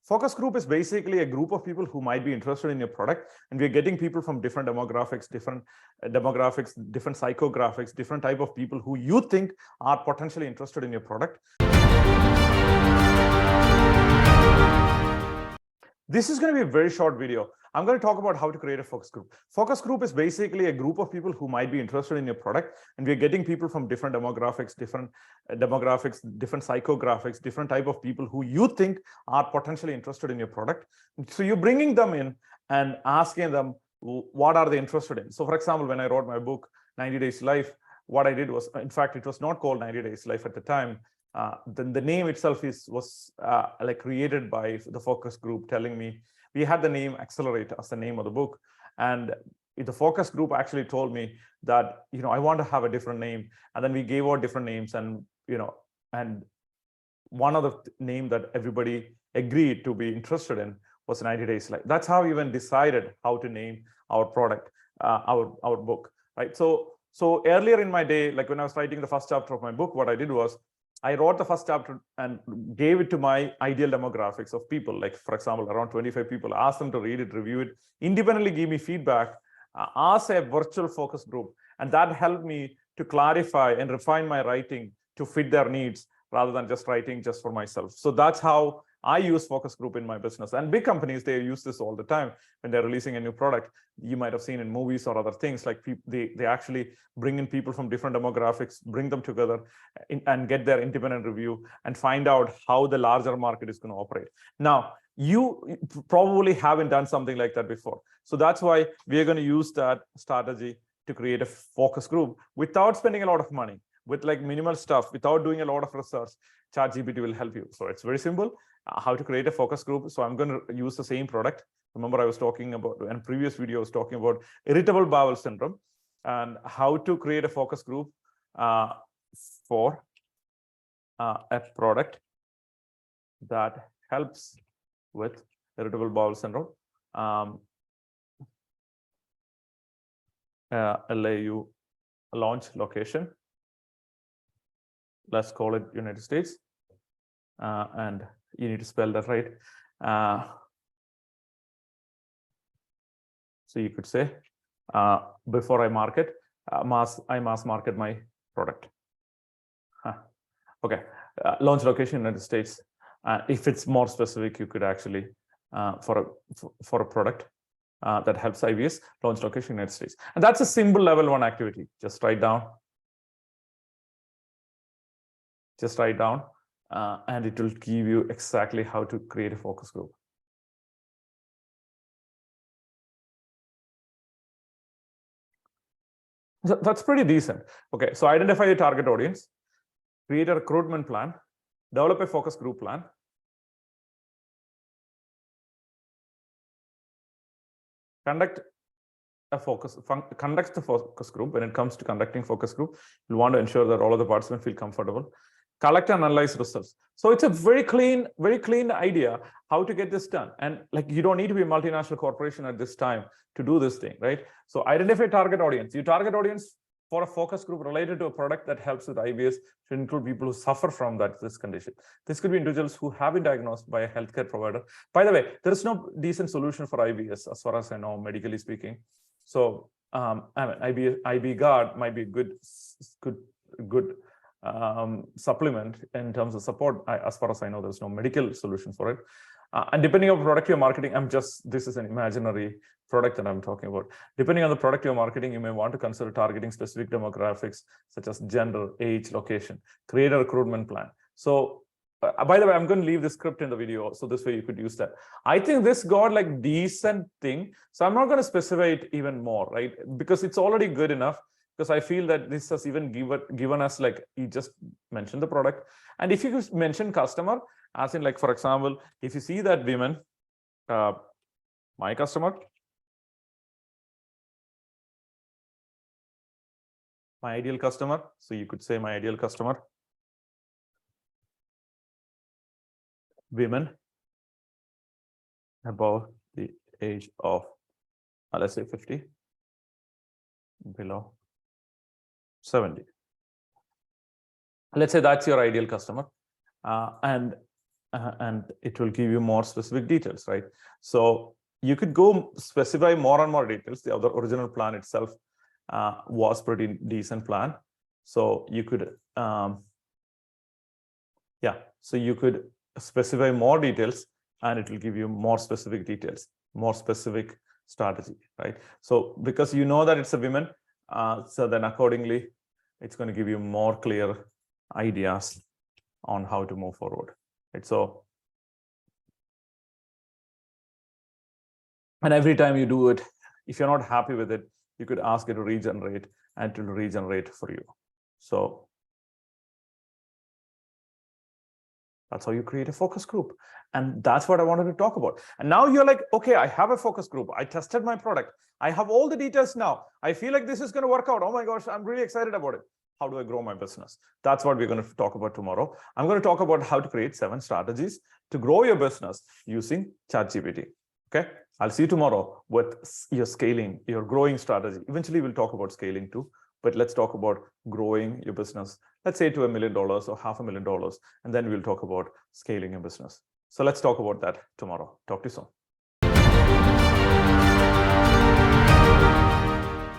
Focus group is basically a group of people who might be interested in your product, and we're getting people from different demographics, different psychographics, different type of people who you think are potentially interested in your product. This is going to be a very short video. I'm going to talk about how to create a focus group. Focus group is basically a group of people who might be interested in your product, and we're getting people from different demographics, different psychographics, different type of people who you think are potentially interested in your product. So you're bringing them in and asking them what are they interested in. So for example, when I wrote my book 90 Days Life, what I did was, in fact, it was not called 90 Days Life at the time. The name itself was like created by the focus group telling me, we had the name Accelerator as the name of the book. And the focus group actually told me that, I want to have a different name. And then we gave out different names, and, and one of the name that everybody agreed to be interested in was 90 Days Life. That's how we even decided how to name our product, our book, right? So earlier in my day, like when I was writing the first chapter of my book, what I did was I wrote the first chapter and gave it to my ideal demographics of people, like for example, around 25 people, asked them to read it, review it, independently give me feedback as a virtual focus group. And that helped me to clarify and refine my writing to fit their needs rather than just writing just for myself. So that's how I use focus group in my business. And big companies, they use this all the time when they're releasing a new product. You might have seen in movies or other things, like they actually bring in people from different demographics, bring them together and get their independent review and find out how the larger market is going to operate. Now, you probably haven't done something like that before. So that's why we are going to use that strategy to create a focus group without spending a lot of money, with like minimal stuff, without doing a lot of research. Chat GPT will help you. So it's very simple. How to create a focus group. So I'm going to use the same product. Remember, I was talking about in a previous video, I was talking about irritable bowel syndrome and how to create a focus group for a product that helps with irritable bowel syndrome. LAU launch location. Let's call it United States. And you need to spell that right. So you could say, before I market, I mass market my product. Okay, launch location United States. If it's more specific, you could actually, for a product that helps IBS, launch location United States. And that's a simple level 1 activity. Just write down. And it will give you exactly how to create a focus group. So that's pretty decent. Okay, so identify your target audience, create a recruitment plan, develop a focus group plan, conduct the focus group. When it comes to conducting focus group, you want to ensure that all of the participants feel comfortable. Collect and analyze results. So it's a very clean idea how to get this done. And like, you don't need to be a multinational corporation at this time to do this thing, right? So identify target audience. Your target audience for a focus group related to a product that helps with IBS should include people who suffer from this condition. This could be individuals who have been diagnosed by a healthcare provider. By the way, there is no decent solution for IBS as far as I know, medically speaking. So IB Guard might be a good supplement in terms of support. As far as I know, there's no medical solution for it. And depending on the product you're marketing, this is an imaginary product that I'm talking about. Depending on the product you're marketing, you may want to consider targeting specific demographics such as gender, age, location. Create a recruitment plan. So by the way, I'm going to leave the script in the video, so this way you could use that. I think this got like decent thing, so I'm not going to specify it even more, right? Because it's already good enough. Because I feel that this has even given us, like, you just mentioned the product. And if you mention customer, as in, like, for example, if you see that women, my customer, my ideal customer. So you could say my ideal customer, women above the age of, let's say 50, below 70. Let's say that's your ideal customer. And and it will give you more specific details, right? So you could go specify more and more details. The other original plan itself was pretty decent plan. So you could, so you could specify more details and it will give you more specific details, more specific strategy, right? So because you know that it's a women, so then accordingly, it's going to give you more clear ideas on how to move forward, right? So, and every time you do it, if you're not happy with it, you could ask it to regenerate and it will regenerate for you. So that's how you create a focus group. And that's what I wanted to talk about. And now you're like, okay, I have a focus group. I tested my product. I have all the details now. I feel like this is going to work out. Oh my gosh, I'm really excited about it. How do I grow my business? That's what we're going to talk about tomorrow. I'm going to talk about how to create 7 strategies to grow your business using Chat GPT. Okay. I'll see you tomorrow with your scaling, your growing strategy. Eventually, we'll talk about scaling too. But let's talk about growing your business, let's say to $1 million or $500,000, and then we'll talk about scaling your business. So let's talk about that tomorrow. Talk to you soon.